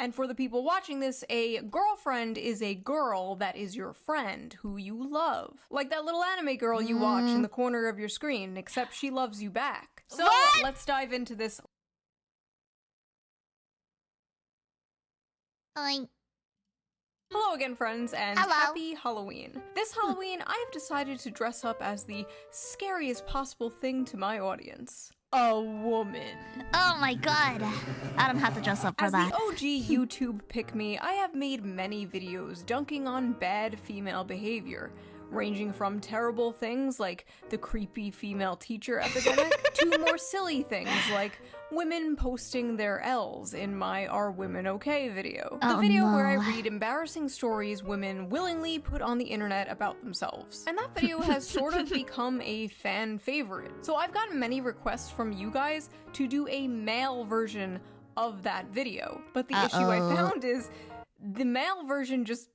And for the people watching this, a girlfriend is a girl that is your friend, who you love. Like that little anime girl you watch in the corner of your screen, except she loves you back. So let's dive into this. Hello again, friends, and happy Halloween. This Halloween, I have decided to dress up as the scariest possible thing to my audience. A woman. Oh my god. I don't have to dress up for that. As the OG YouTube pick-me, I have made many videos dunking on bad female behavior, ranging from terrible things like the creepy female teacher epidemic to more silly things like women posting their L's in my Are Women Okay video. The video where I read embarrassing stories women willingly put on the internet about themselves. And that video has sort of become a fan favorite. So I've gotten many requests from you guys to do a male version of that video. But the issue I found is the male version just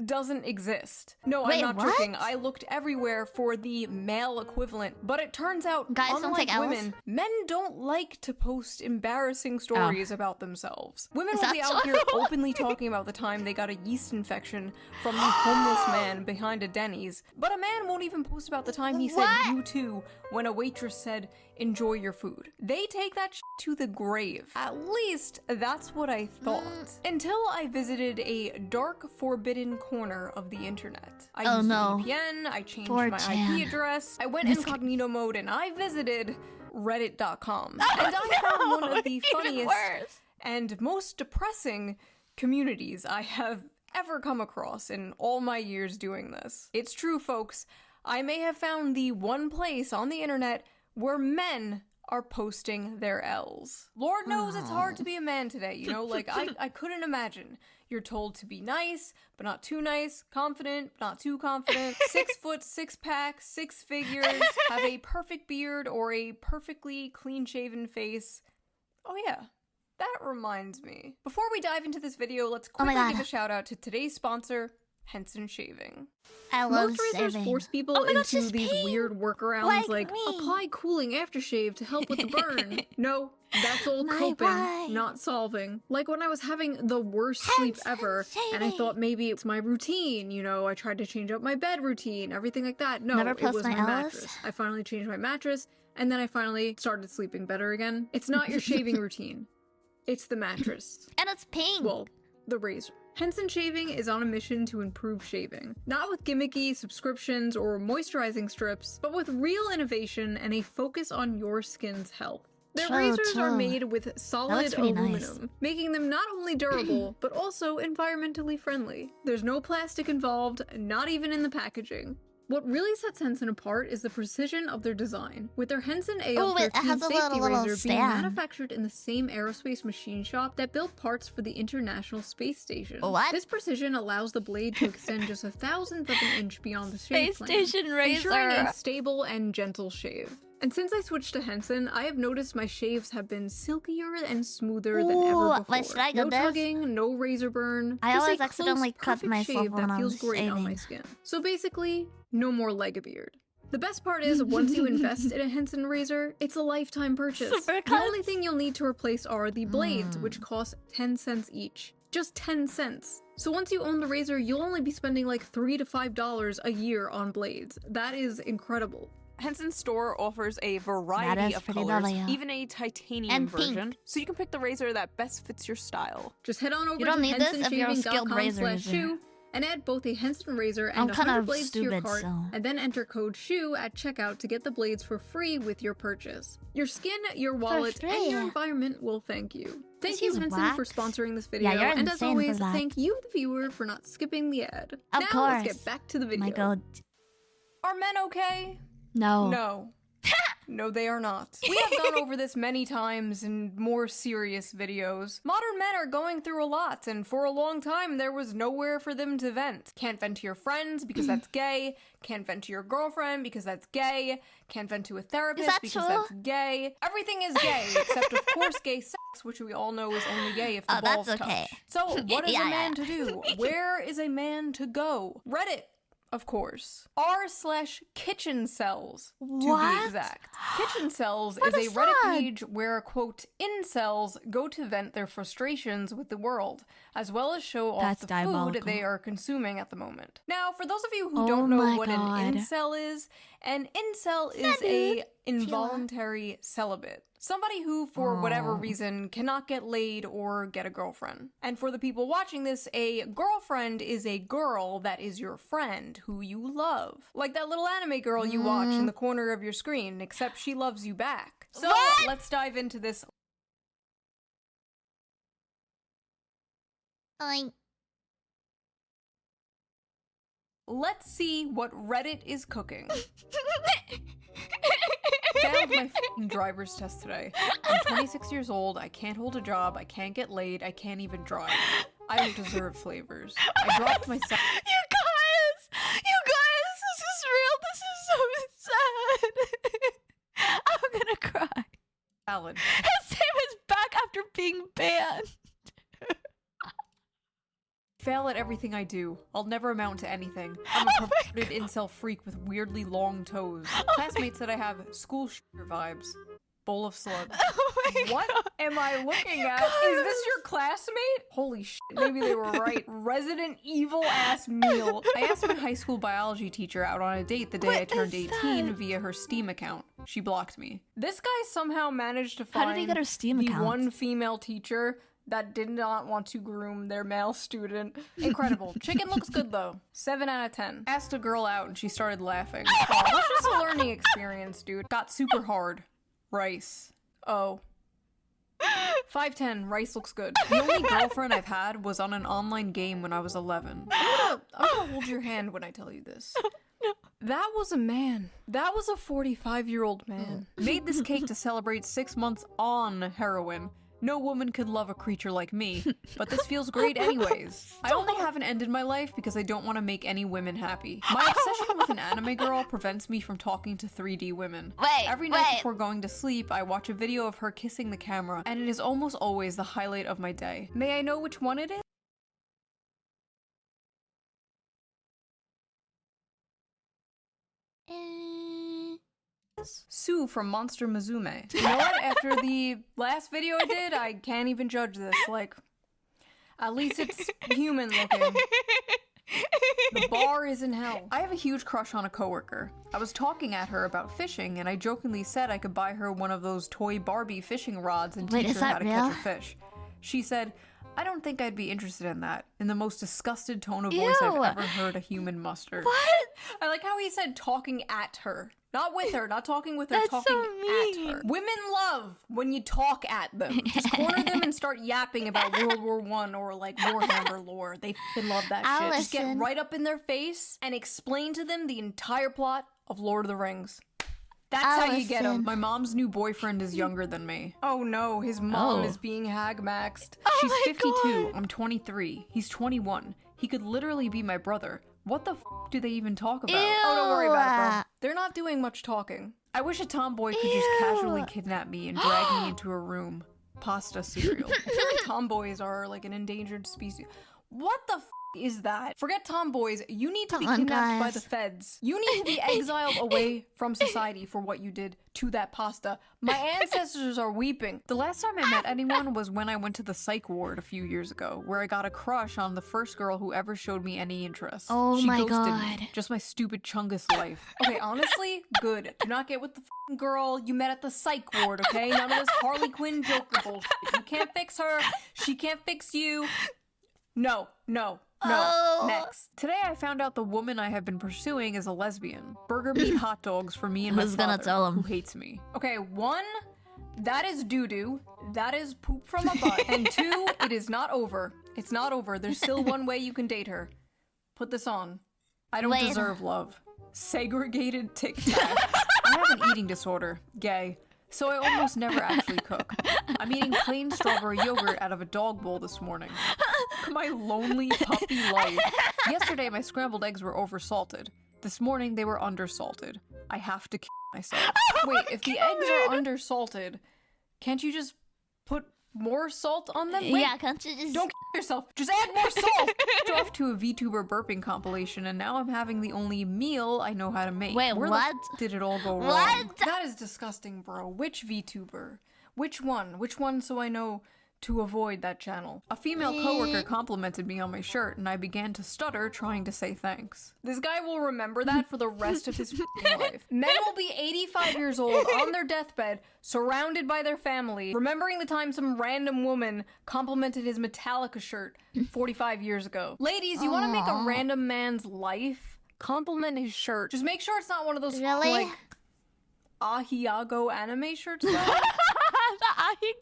doesn't exist. No, Wait, I'm not joking. I looked everywhere for the male equivalent, but it turns out, guys unlike women, men don't like to post embarrassing stories about themselves. Women will be out here openly talking about the time they got a yeast infection from the homeless man behind a Denny's, but a man won't even post about the time he said "you too" when a waitress said "enjoy your food." They take that shit to the grave. At least that's what I thought. Until I visited a dark, forbidden corner of the internet. I used a VPN, I changed my IP address, I went incognito mode, and I visited reddit.com. And I found one of the funniest and most depressing communities I have ever come across in all my years doing this. It's true, folks. I may have found the one place on the internet where men are posting their L's. Lord knows it's hard to be a man today, you know? Like, I couldn't imagine. You're told to be nice, but not too nice, confident, but not too confident, 6 foot, 6 pack, 6 figures, have a perfect beard or a perfectly clean-shaven face. Oh yeah, that reminds me. Before we dive into this video, let's quickly give a shout out to today's sponsor, Henson Shaving. Most razors force people into these weird workarounds like apply cooling aftershave to help with the burn. No, that's old coping, not solving. Like when I was having the worst sleep ever, and I thought maybe it's my routine, you know, I tried to change up my bed routine, everything like that. No, it was my mattress. I finally changed my mattress, and then I finally started sleeping better again. It's not your shaving routine. It's the mattress. And it's pink. Well, the razor. Henson Shaving is on a mission to improve shaving. Not with gimmicky subscriptions or moisturizing strips, but with real innovation and a focus on your skin's health. Their razors are made with solid aluminum, making them not only durable, but also environmentally friendly. There's no plastic involved, not even in the packaging. What really sets Henson apart is the precision of their design, with their Henson AL13 safety razor being manufactured in the same aerospace machine shop that built parts for the International Space Station. This precision allows the blade to extend just 1/1000th of an inch beyond the shave plane, ensuring a stable and gentle shave. And since I switched to Henson, I have noticed my shaves have been silkier and smoother than ever before. No tugging, no razor burn. I always accidentally cut myself shave that feels great on my skin. So basically, no more leg-a-beard. The best part is, once you invest in a Henson razor, it's a lifetime purchase. The only thing you'll need to replace are the blades, which cost 10 cents each. Just 10 cents. So once you own the razor, you'll only be spending like $3 to $5 a year on blades. That is incredible. Henson's store offers a variety of colors, even a titanium version, so you can pick the razor that best fits your style. Just head on over to hensonshaving.com/shoe and add both a Henson razor and 100 blades to your cart, and then enter code SHOE at checkout to get the blades for free with your purchase. Your skin, your wallet, and your environment will thank you. Thank you, Henson, for sponsoring this video, and as always, thank you, the viewer, for not skipping the ad. Now let's get back to the video. Are men okay? No. No. No, they are not. We have gone over this many times in more serious videos. Modern men are going through a lot, and for a long time there was nowhere for them to vent. Can't vent to your friends because that's gay. Can't vent to your girlfriend because that's gay. Can't vent to a therapist because that's gay. Everything is gay, except of course gay sex, which we all know is only gay if the balls touch. So what is a man to do? Where is a man to go? Reddit. Of course. r/kitchen cells, to What? be exact. Kitchen cells What is is a Reddit that? page where, quote, incels go to vent their frustrations with the world, as well as show off That's the diabolical. food they are consuming at the moment. Now, for those of you who Oh don't know my what God. an incel is a involuntary celibate. Somebody who, for whatever reason, cannot get laid or get a girlfriend. And for the people watching this, a girlfriend is a girl that is your friend, who you love. Like that little anime girl you watch in the corner of your screen, except she loves you back. So, let's dive into this. Let's see what Reddit is cooking. Failed my f***ing driver's test today. I'm 26 years old, I can't hold a job, I can't get laid, I can't even drive. I don't deserve flavors. I dropped my You guys, this is real. This is so sad. I'm gonna cry. salad. His name is back after being banned. Fail at everything I do. I'll never amount to anything. I'm a perverted incel freak with weirdly long toes. Classmates said I have school shooter vibes. Bowl of slugs. Oh my What God. am I looking at? guys. Is this your classmate? Holy shit, maybe they were right. Resident evil ass meal. I asked my high school biology teacher out on a date the day What I turned is 18 that? via her Steam account. She blocked me. This guy somehow managed to How find did he get her Steam the account? one female teacher that did not want to groom their male student. Incredible. Chicken looks good though. 7 out of 10. Asked a girl out and she started laughing. Oh, it's just a learning experience, dude. Got super hard. Rice. Oh. 5'10", rice looks good. The only girlfriend I've had was on an online game when I was 11. I'm gonna hold your hand when I tell you this. That was a man. That was a 45-year-old man. Made this cake to celebrate 6 months on heroin. No woman could love a creature like me, but this feels great anyways. I only haven't ended my life because I don't want to make any women happy. My obsession with an anime girl prevents me from talking to 3D women. Every night before going to sleep, I watch a video of her kissing the camera, and it is almost always the highlight of my day. May I know which one it is? Sue from Monster Musume. You know what? After the last video I did, I can't even judge this. Like, at least it's human looking. The bar is in hell. I have a huge crush on a coworker. I was talking at her about fishing, and I jokingly said I could buy her one of those toy Barbie fishing rods and teach her how to catch a fish. She said, I don't think I'd be interested in that, in the most disgusted tone of voice I've ever heard a human muster. What? I like how he said talking at her. Not with her, not talking with her, That's talking so at mean. her. Women love when you talk at them. Just corner them and start yapping about World War I or like Warhammer lore. They f***ing love that I'll shit. Just get listen. right up in their face and explain to them the entire plot of Lord of the Rings. That's I'll how you get them. listen. My mom's new boyfriend is younger than me. Oh no, his mom is being hag-maxed. She's my 52, God. I'm 23. He's 21. He could literally be my brother. What the f do they even talk about? Oh, don't worry about it, bro. They're not doing much talking. I wish a tomboy could just casually kidnap me and drag me into a room. Pasta cereal. I feel like tomboys are like an endangered species. What the f is that? Forget tomboys. You need to be kidnapped by the feds. You need to be exiled away from society for what you did to that pasta. My ancestors are weeping. The last time I met anyone was when I went to the psych ward a few years ago, where I got a crush on the first girl who ever showed me any interest. Oh She my ghosted God. me. Just my stupid chungus life. Okay, honestly, good. Do not get with the f***ing girl you met at the psych ward, okay? None of this Harley Quinn Joker bullshit. You can't fix her. She can't fix you. No. Next. Today I found out the woman I have been pursuing is a lesbian. Burger meat hot dogs for me and my Who's gonna father, tell him? who hates me. Okay, 1, that is doo-doo. That is poop from a butt. And 2, it is not over. It's not over. There's still one way you can date her. Put this on. I don't deserve love. Segregated Tic Tac. I have an eating disorder. Gay. So I almost never actually cook. I'm eating plain strawberry yogurt out of a dog bowl this morning. My lonely puppy life. Yesterday my scrambled eggs were oversalted. This morning they were undersalted. I have to kill myself. Wait, if the eggs are undersalted, can't you just put more salt on them? Wait, Yeah, can't you just... don't kill yourself. Just add more salt. Off to a VTuber burping compilation, and now I'm having the only meal I know how to make. Wait, Where what? the did it all go wrong? What? That is disgusting, bro. Which VTuber? Which one? Which one so I know to avoid that channel? A female coworker complimented me on my shirt, and I began to stutter trying to say thanks. This guy will remember that for the rest of his life. Men will be 85 years old on their deathbed, surrounded by their family, remembering the time some random woman complimented his Metallica shirt 45 years ago. Ladies, you want to make a random man's life? Compliment his shirt. Just make sure it's not one of those like Ahiago anime shirts though.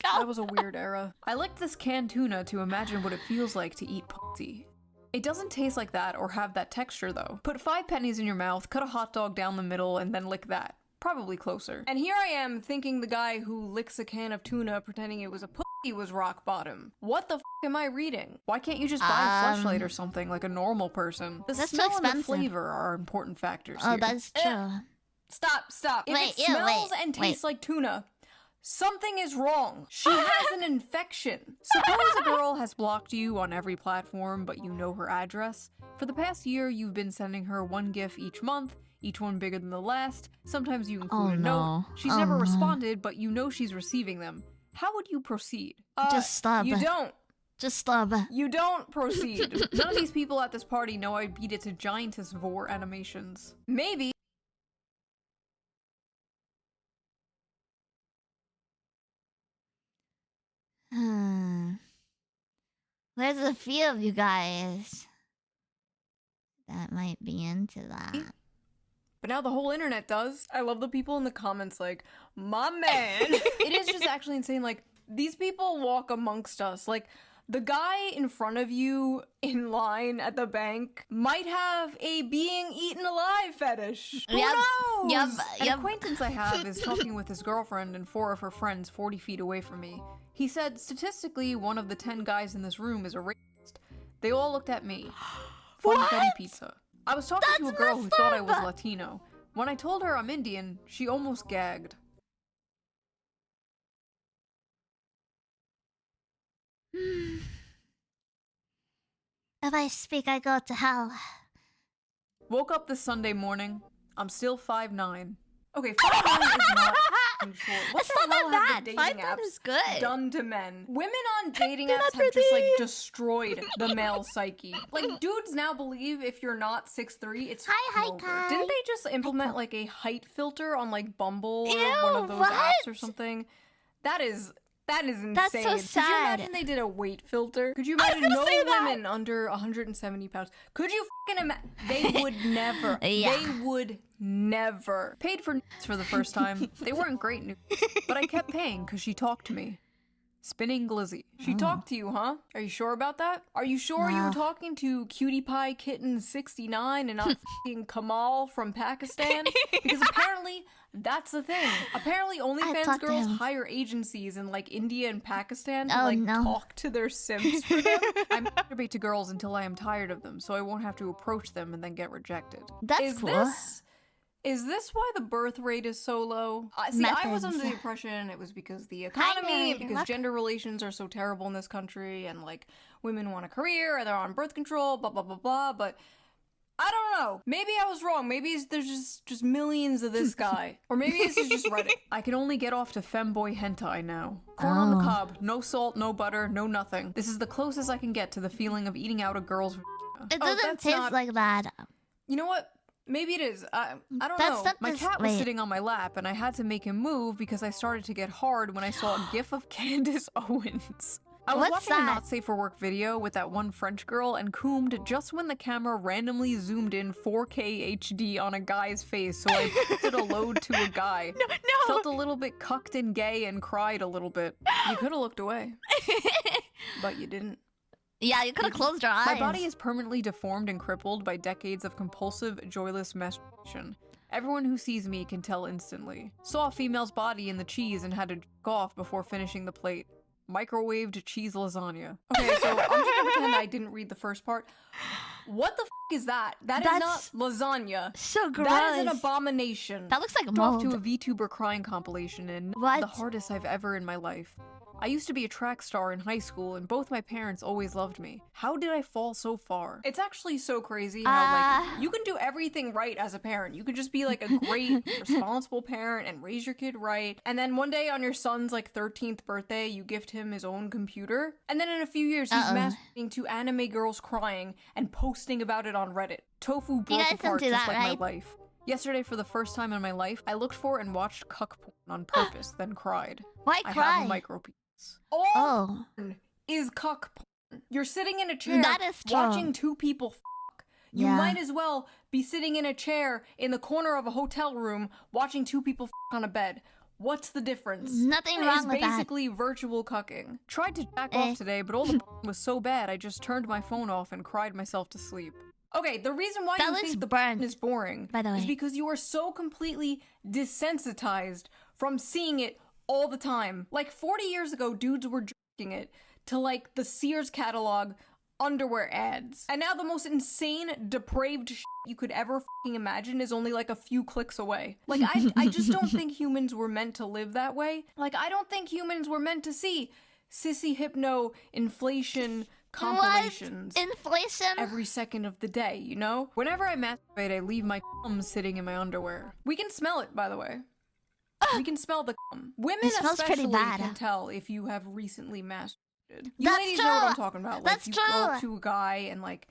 That was a weird era. I licked this canned tuna to imagine what it feels like to eat pussy. It doesn't taste like that or have that texture though. Put 5 pennies in your mouth, cut a hot dog down the middle, and then lick that. Probably closer. And here I am thinking the guy who licks a can of tuna pretending it was a pussy was rock bottom. What the f am I reading? Why can't you just buy a Fleshlight or something like a normal person? The smell and the flavor are important factors here. Oh, that's true. Stop. If it smells and tastes like tuna, something is wrong. She has an infection. Suppose a girl has blocked you on every platform, but you know her address. For the past year, you've been sending her 1 GIF each month, each one bigger than the last. Sometimes you include a note. She's never responded, but you know she's receiving them. How would you proceed? Just stop. You don't. Just stop. You don't proceed. None of these people at this party know I beat it to Giantess Vor animations. Maybe. There's a few of you guys that might be into that. But now the whole internet does. I love the people in the comments like, my man. It is just actually insane. Like, these people walk amongst us. Like, the guy in front of you in line at the bank might have a being eaten alive fetish. Who knows? An acquaintance I have is talking with his girlfriend and 4 of her friends 40 feet away from me. He said, statistically, 1 of the 10 guys in this room is a racist. They all looked at me. Funfetti pizza. I was talking to a girl who thought I was Latino. When I told her I'm Indian, she almost gagged. If I speak, I go to hell. Woke up this Sunday morning. I'm still 5'9". Okay, 5'9" is not short. What the hell have the dating apps done to men? Women on dating apps have just like destroyed the male psyche. Like, dudes now believe if you're not 6'3", it's over. Didn't they just implement like a height filter on like Bumble or one of those apps or something? That is insane. That's so sad. Could you imagine they did a weight filter? Could you imagine no women under 170 pounds? Could you fucking imagine? They would never. Yeah. They would never. Paid for the first time. They weren't great nudes, but I kept paying because she talked to me. Spinning glizzy. She talked to you, huh? Are you sure about that? Are you sure you were talking to Cutie Pie Kitten 69 and not fucking Kamal from Pakistan? Because apparently that's the thing. Apparently OnlyFans girls hire agencies in like India and Pakistan to talk to their simps for them. I masturbate to girls until I am tired of them, so I won't have to approach them and then get rejected. That's cool. Is this why the birth rate is so low? See, I was under the impression it was because the economy, because gender relations are so terrible in this country, and like women want a career, and they're on birth control, blah blah blah blah. But I don't know. Maybe I was wrong. Maybe there's just millions of this guy, or maybe this is just Reddit. I can only get off to femboy hentai now. Corn on the cob, no salt, no butter, no nothing. This is the closest I can get to the feeling of eating out a girl's. It doesn't taste like that. You know what? Maybe it is. I don't know. My cat was sitting on my lap, and I had to make him move because I started to get hard when I saw a gif of Candace Owens. I was watching a Not Safe for Work video with that one French girl and coomed just when the camera randomly zoomed in 4K HD on a guy's face, so I posted a load to a guy. No. Felt a little bit cucked and gay and cried a little bit. You could have looked away. But you didn't. Yeah, you could have closed your eyes. My body is permanently deformed and crippled by decades of compulsive, joyless masturbation. Everyone who sees me can tell instantly. Saw a female's body in the cheese and had to jerk off before finishing the plate. Microwaved cheese lasagna. Okay, so I'm just gonna pretend I didn't read the first part. What the f is that? That is not lasagna. So gross. That is an abomination. That looks like Off to mold. a VTuber crying compilation and What? the hardest I've ever in my life. I used to be a track star in high school and both my parents always loved me. How did I fall so far? It's actually so crazy how like you can do everything right as a parent. You can just be like a great responsible parent and raise your kid right. And then one day on your son's like 13th birthday, you gift him his own computer. And then in a few years he's masturbating to anime girls crying and posting about it on Reddit. Tofu broke guys don't apart do just that, like right? my life. Yesterday, for the first time in my life, I looked for and watched cuck porn on purpose, then cried. Why I cry? have a micro penis. All porn is cuck porn. You're sitting in a chair That is true. watching two people fuck. You Yeah. might as well be sitting in a chair in the corner of a hotel room watching two people fuck on a bed. What's the difference? Nothing It wrong is with that. basically virtual cucking. Tried to jack off today, but all the was so bad I just turned my phone off and cried myself to sleep. Okay, the reason why That you looks think the burnt, is boring by the is way. because you are so completely desensitized from seeing it all the time. Like 40 years ago, dudes were jerking it to like the Sears catalog underwear ads. And now the most insane, depraved shit you could ever fucking imagine is only like a few clicks away. Like I just don't think humans were meant to live that way. Like I don't think humans were meant to see sissy hypno inflation compilations What? Inflation? every second of the day, you know? Whenever I masturbate, I leave my cum sitting in my underwear. We can smell it, by the way. We can smell the cum. Women It smells pretty especially bad. can tell if you have recently masturbated. You That's ladies know what I'm true. talking about. Like, That's you go up true. to a guy and like,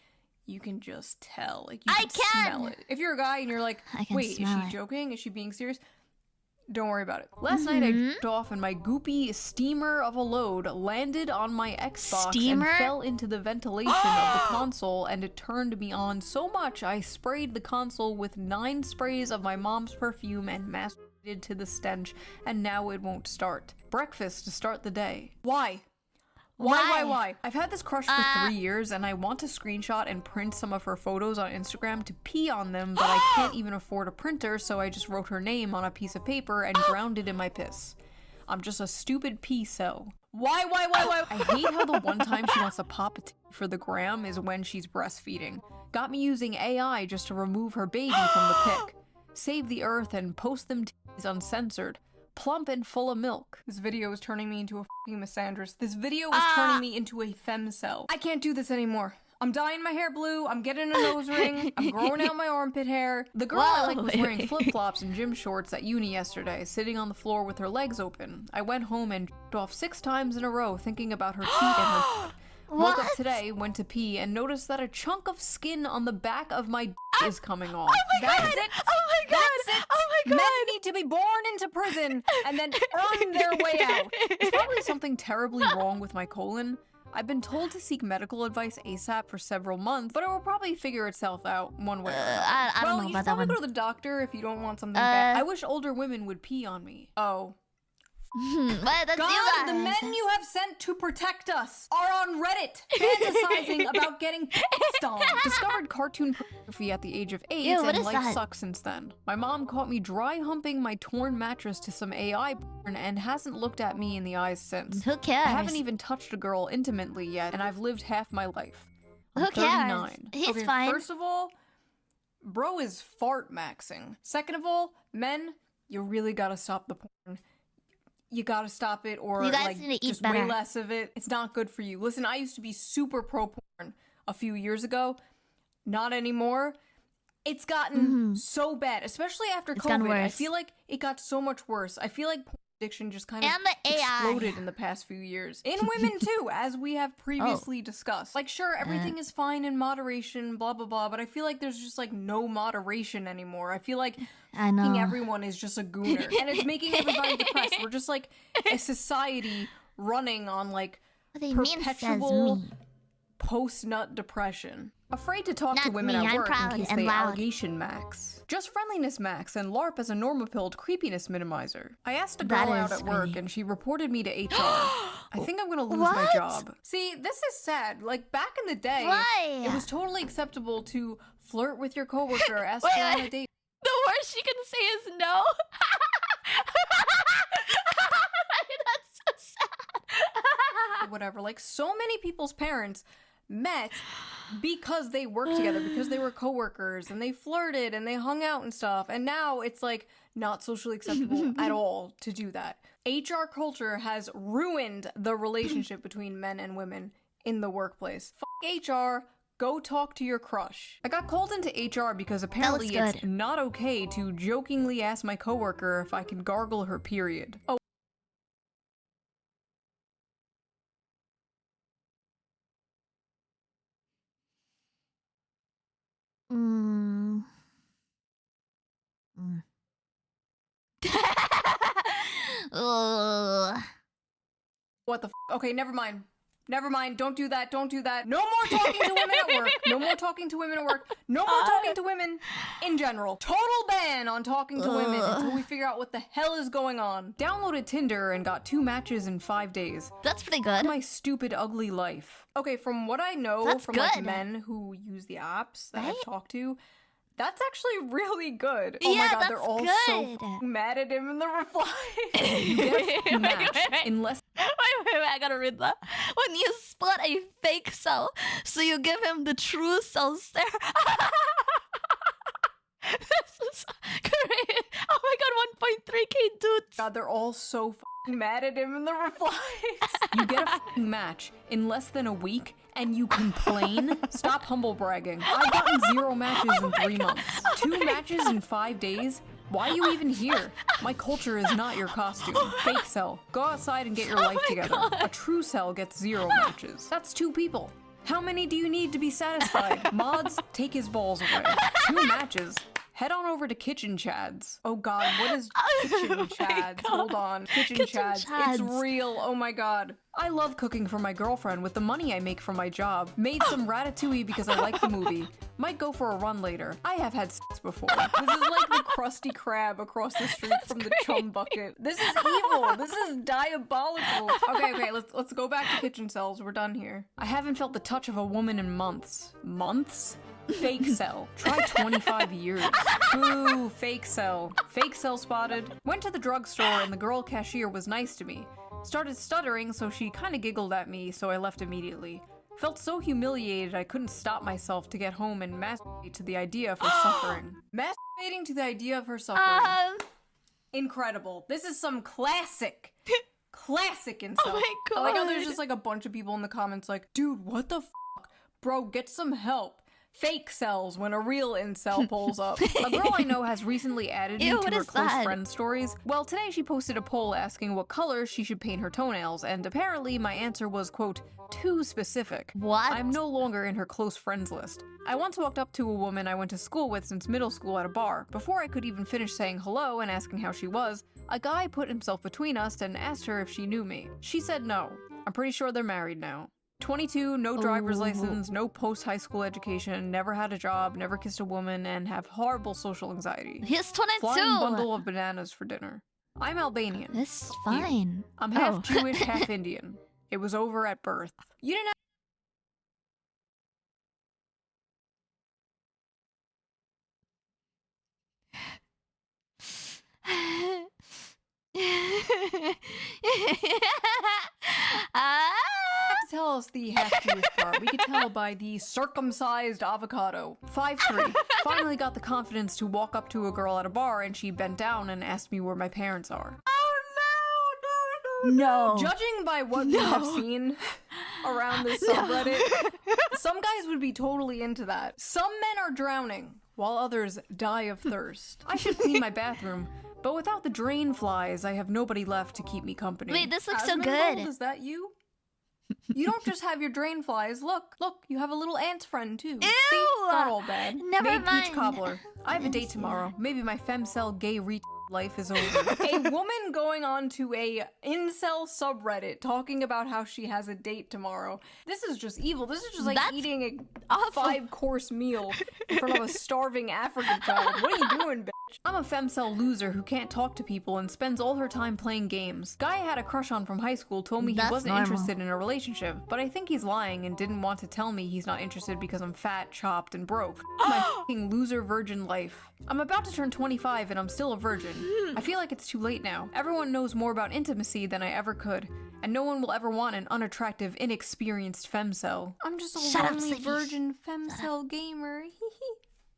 you can just tell. Like, you I can smell can. it. If you're a guy and you're like, I can wait, is smell she it. joking? Is she being serious? Don't worry about it. Last night I jerked off and my goopy steamer of a load landed on my Xbox Steamer? and fell into the ventilation of the console and it turned me on so much I sprayed the console with 9 sprays of my mom's perfume and masturbated to the stench and now it won't start. Breakfast to start the day. Why? Why? I've had this crush for 3 years and I want to screenshot and print some of her photos on Instagram to pee on them, but I can't even afford a printer, so I just wrote her name on a piece of paper and drowned it in my piss. I'm just a stupid pee cell. Why? I hate how the one time she wants to pop a tea for the gram is when she's breastfeeding. Got me using AI just to remove her baby from the pic. Save the earth and post them teas uncensored. Plump and full of milk. This video is turning me into a fucking misandrist. This video is turning me into a femcel. I can't do this anymore. I'm dyeing my hair blue, I'm getting a nose ring, I'm growing out my armpit hair. The girl I like was wearing flip-flops and gym shorts at uni yesterday, sitting on the floor with her legs open. I went home and jerked off 6 times in a row thinking about her feet and her butt. Woke up today, went to pee, and noticed that a chunk of skin on the back of my d is coming off. Oh my god! That's it! Oh my god! That's it! Oh my god! Men need to be born into prison and then earn their way out. There's probably something terribly wrong with my colon. I've been told to seek medical advice ASAP for several months, but it will probably figure itself out one way or another. I don't know you about should that probably one. go to the doctor if you don't want something bad. I wish older women would pee on me. Oh. But that's God, you the guys. men you have sent to protect us are on Reddit fantasizing about getting pissed on. Discovered cartoon pornography at the age of 8 Ew, what and is life that? sucks since then. My mom caught me dry humping my torn mattress to some AI porn and hasn't looked at me in the eyes since. Who cares? I haven't even touched a girl intimately yet, and I've lived half my life. I'm Who cares? 39. He's Okay, fine. First of all, bro is fart maxing. Second of all, men, you really gotta stop the porn. You gotta stop it, or You guys like need to eat just better. way less of it. It's not good for you. Listen, I used to be super pro porn a few years ago. Not anymore. It's gotten so bad, especially after It's gotten COVID. I worse. feel like it got so much worse. I feel like porn addiction just kind of And the AI. exploded in the past few years. In women too, as we have previously discussed. Like, sure, everything is fine in moderation, blah blah blah, but I feel like there's just like no moderation anymore. I feel like I know. fucking everyone is just a gooner, and it's making everybody depressed. We're just like a society running on like What do you mean, says perpetual me? post-nut depression. Afraid to talk to Not women me, at I'm work in proud case and they loud. allegation max. Just friendliness max and LARP as a normapilled creepiness minimizer. I asked a That girl out is at work pretty. and she reported me to HR. I think I'm gonna lose my What? job. See, this is sad. Like back in the day, Why? it was totally acceptable to flirt with your coworker, ask Wait, her on wait. a date. The worst she can say is no. That's so sad. Whatever. Like so many people's parents met because they worked together, because they were coworkers and they flirted and they hung out and stuff. And now it's like not socially acceptable at all to do that. HR culture has ruined the relationship between men and women in the workplace. Fuck HR. Go talk to your crush. I got called into HR because apparently it's not okay to jokingly ask my coworker if I can gargle her period. Oh. What the f? Okay, never mind. Never mind, don't do that, don't do that. No more talking to women at work. No more talking to women at work. No more talking to women in general. Total ban on talking to women until we figure out what the hell is going on. Downloaded Tinder and got 2 matches in 5 days. That's pretty good. My stupid, ugly life. Okay, from what I know from like men who use the apps that I've talked to, that's actually really good. Oh my god, they're all so mad at him in the reply. You get a match unless... Wait, I gotta read that. When you spot a fake cell, so you give him the true cell stare. This is great. Oh my god, 1.3k dudes. God, they're all so mad at him in the replies. You get a match in less than a week and you complain? Stop humble bragging. I've gotten 0 matches in 3 months. 2 matches in 5 days? Why are you even here? My culture is not your costume. Fake cell. Go outside and get your life together. God. A true cell gets 0 matches. That's 2 people. How many do you need to be satisfied? Mods, take his balls away. 2 matches. Head on over to Kitchen Chads. Oh god, what is Kitchen Chads? Hold on. Kitchen Chads. It's real. Oh my god. I love cooking for my girlfriend with the money I make from my job. Made some ratatouille because I like the movie. Might go for a run later. I have had sex before. This is like the Krusty Krab across the street from the chum bucket. This is evil. This is diabolical. Okay, let's go back to kitchen cells. We're done here. I haven't felt the touch of a woman in months. Months? Fake cell. Try 25 years. Boo, fake cell. Fake cell spotted. Went to the drugstore and the girl cashier was nice to me. Started stuttering, so she kinda giggled at me, so I left immediately. Felt so humiliated I couldn't stop myself to get home and masturbate to the idea of her suffering. Masturbating to the idea of her suffering. Incredible. This is some classic incel. Oh my god. I like how there's just like a bunch of people in the comments like, dude, what the f***? Bro, get some help. Fake cells when a real incel pulls up. A girl I know has recently added me to her close friend stories. Well, today she posted a poll asking what color she should paint her toenails, and apparently my answer was, quote, too specific. What? I'm no longer in her close friends list. I once walked up to a woman I went to school with since middle school at a bar. Before I could even finish saying hello and asking how she was, a guy put himself between us and asked her if she knew me. She said no. I'm pretty sure they're married now. 22, no driver's license, no post-high school education, never had a job, never kissed a woman, and have horrible social anxiety. He's 22! Flying bundle of bananas for dinner. I'm Albanian. It's fine. I'm half Jewish, half Indian. It was over at birth. You didn't tell us the half-Jewish part. We could tell by the circumcised avocado. 5'3". Finally got the confidence to walk up to a girl at a bar and she bent down and asked me where my parents are. Oh no. Judging by what we have seen around this subreddit, some guys would be totally into that. Some men are drowning, while others die of thirst. I should clean my bathroom, but without the drain flies, I have nobody left to keep me company. Wait, this looks so Asmongold, good. Is that you? You don't just have your drain flies. Look, you have a little ant friend too. Ew! See? Not all bad. Never Made mind. peach cobbler. I have a date tomorrow. Maybe my femcel gay life is over. A woman going on to a incel subreddit talking about how she has a date tomorrow. This is just evil. This is just like eating a 5-course meal in front of a starving African child. What are you doing, bitch? I'm a femcel loser who can't talk to people and spends all her time playing games. Guy I had a crush on from high school told me he wasn't interested in a relationship, but I think he's lying and didn't want to tell me he's not interested because I'm fat, chopped, and broke. My fucking loser virgin life. I'm about to turn 25 and I'm still a virgin. I feel like it's too late now. Everyone knows more about intimacy than I ever could. And no one will ever want an unattractive, inexperienced femcel. I'm just a Shut up, lonely Sleepy. virgin femcel gamer.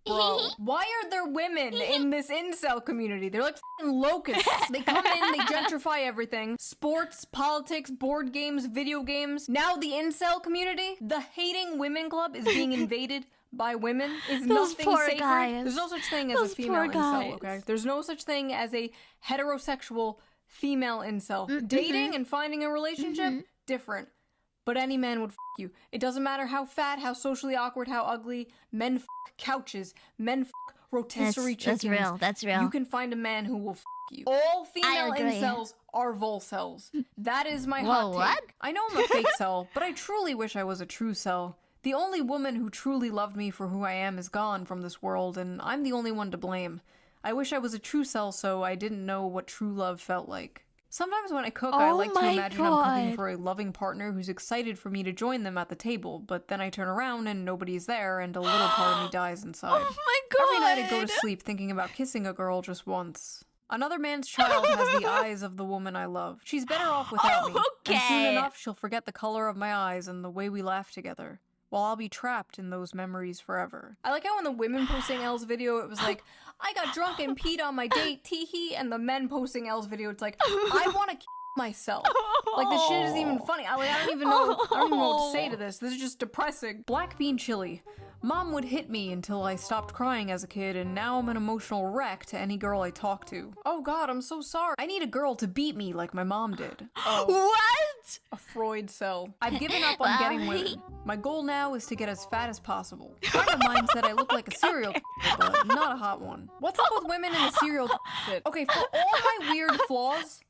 Bro, why are there women in this incel community? They're like f***ing locusts. They come in, they gentrify everything. Sports, politics, board games, video games. Now the incel community, the hating women club is being invaded by women. Is Those nothing poor sacred. guys. There's no such thing as Those a female poor guys. incel, okay? There's no such thing as a heterosexual female incel. Dating and finding a relationship, different. But any man would f*** you. It doesn't matter how fat, how socially awkward, how ugly. Men f*** couches. Men f*** rotisserie chickens. That's real. That's real. You can find a man who will f*** you. All female agree. incels are volcels. That is my Whoa, hot take. what? I know I'm a fake cell, but I truly wish I was a true cell. The only woman who truly loved me for who I am is gone from this world, and I'm the only one to blame. I wish I was a true cell so I didn't know what true love felt like. Sometimes when I cook, I Oh like to my imagine I'm cooking God. for a loving partner who's excited for me to join them at the table, but then I turn around and nobody's there and a little part of me dies inside. Oh my god. Every night I go to sleep thinking about kissing a girl just once. Another man's child has the eyes of the woman I love. She's better off without me. And soon Okay. enough, she'll forget the color of my eyes and the way we laugh together. While I'll be trapped in those memories forever. I like how in the women posting L's video, it was like, I got drunk and peed on my date, teehee, and the men posting L's video, it's like, I want to myself. Like, this shit isn't even funny. I don't even know what to say to this. This is just depressing. Black bean chili. Mom would hit me until I stopped crying as a kid, and now I'm an emotional wreck to any girl I talk to. Oh god, I'm so sorry. I need a girl to beat me like my mom did. Oh, What? a Freud cell. I've given up on getting women. My goal now is to get as fat as possible. A friend of mine said I look like a serial killer, but not a hot one. What's up with women in the serial killer shit? Okay, for all my weird flaws,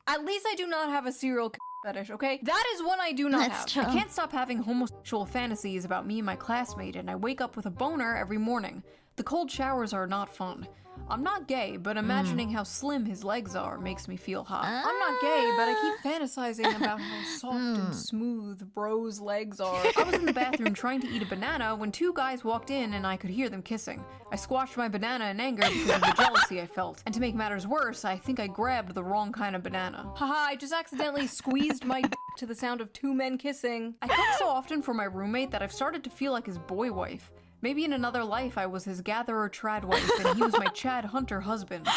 at least I do not have a serial killer fetish, okay? That is one I do not That's have. I true. can't stop having homosexual fantasies about me and my classmate, and I wake up with a boner every morning. The cold showers are not fun. I'm not gay, but imagining how slim his legs are makes me feel hot. I'm not gay, but I keep fantasizing about how soft and smooth bros' legs are. I was in the bathroom trying to eat a banana when two guys walked in and I could hear them kissing. I squashed my banana in anger because of the jealousy I felt. And to make matters worse, I think I grabbed the wrong kind of banana. Haha, I just accidentally squeezed my to the sound of two men kissing. I cook so often for my roommate that I've started to feel like his boy wife. Maybe in another life I was his gatherer trad wife and he was my Chad Hunter husband.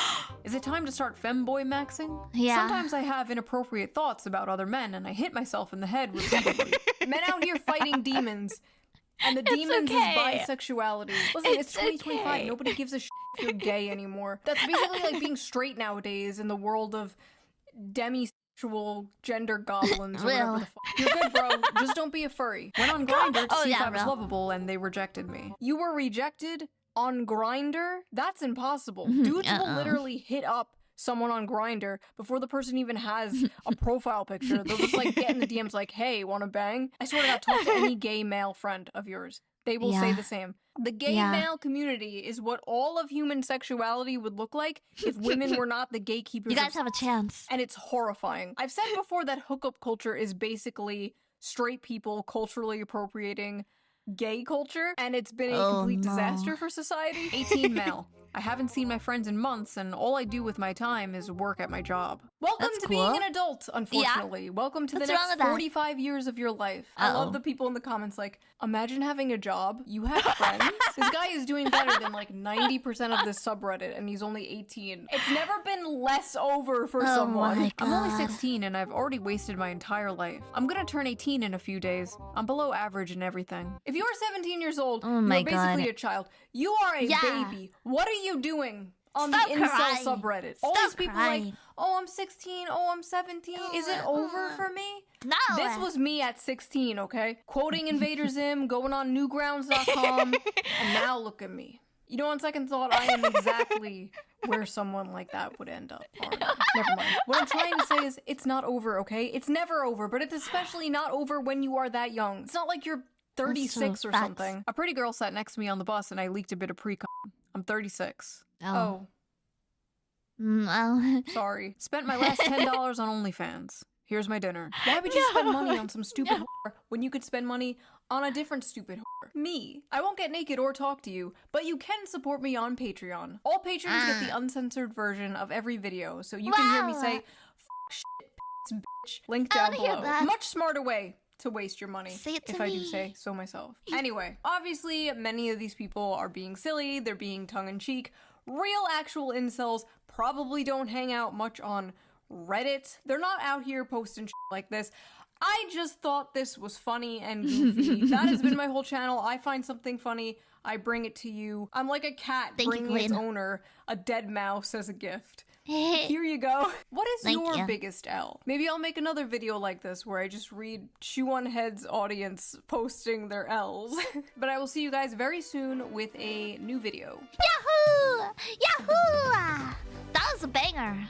Is it time to start femboy maxing? Yeah. Sometimes I have inappropriate thoughts about other men and I hit myself in the head repeatedly. Men out here fighting demons. And the demons okay. is bisexuality. Listen, it's It's 2025. okay. Nobody gives a shit if you're gay anymore. That's basically like being straight nowadays in the world of demisexual gender goblins or whatever the fuck. You're good, bro. Just don't be a furry. Went on Grindr to see if I was bro. lovable and they rejected me. You were rejected on Grindr? That's impossible. Dudes will literally hit up someone on Grindr before the person even has a profile picture. They'll just like get in the DMs like, hey, wanna bang? I swear to God, talk to any gay male friend of yours. They will say Yeah. the same. The gay Yeah. male community is what all of human sexuality would look like if women were not the gatekeepers. You of guys have a chance. and it's horrifying. I've said before that hookup culture is basically straight people culturally appropriating gay culture, and it's been a Oh, complete no. disaster for society. 18 male. I haven't seen my friends in months, and all I do with my time is work at my job. Welcome That's to cool. being an adult, unfortunately. Welcome to the What's wrong next with that? 45 years of your life. I love Uh-oh. the people in the comments like, imagine having a job, you have friends. This guy is doing better than like 90% of this subreddit, and he's only 18. It's never been less over for Oh someone. my I'm only God. 16, and I've already wasted my entire life. I'm gonna turn 18 in a few days. I'm below average in everything. If you're 17 years old, Oh my you're basically God. a child. You are a Yeah. baby. What are you doing on Stop the incel crying. subreddit? All Stop these people crying. like, oh, I'm 16, oh, I'm 17. Is it over for me? No. This was me at 16, okay? Quoting Invader Zim, going on newgrounds.com, and now look at me. You know, on second thought, I am exactly where someone like that would end up. Alright, never mind. What I'm trying to say is, it's not over, okay? It's never over, but it's especially not over when you are that young. It's not like you're 36 or facts. something. A pretty girl sat next to me on the bus, and I leaked a bit of pre-com. I'm 36. Oh, Well, sorry. Spent my last $10 on OnlyFans. Here's my dinner. Why would you spend money on some stupid whore when you could spend money on a different stupid whore? Me. I won't get naked or talk to you, but you can support me on Patreon. All patrons get the uncensored version of every video, so you can hear me Wow. say, f shit, bitch. Link I down wanna hear below. that. Much smarter way to waste your money. Say it to if I do me. say so myself. Anyway, obviously many of these people are being silly, they're being tongue-in-cheek. Real actual incels probably don't hang out much on Reddit. They're not out here posting shit like this. I just thought this was funny and goofy. That has been my whole channel. I find something funny, I bring it to you. I'm like a cat bringing its owner a dead mouse as a gift. Here you go. What is your biggest L? Maybe I'll make another video like this where I just read ShoeOnHead's audience posting their L's. But I will see you guys very soon with a new video. Yahoo! Yahoo! That was a banger.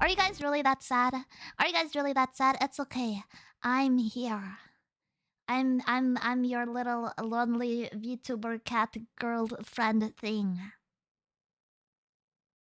Are you guys really that sad? Are you guys really that sad? It's okay. I'm here. I'm your little lonely VTuber cat girlfriend thing.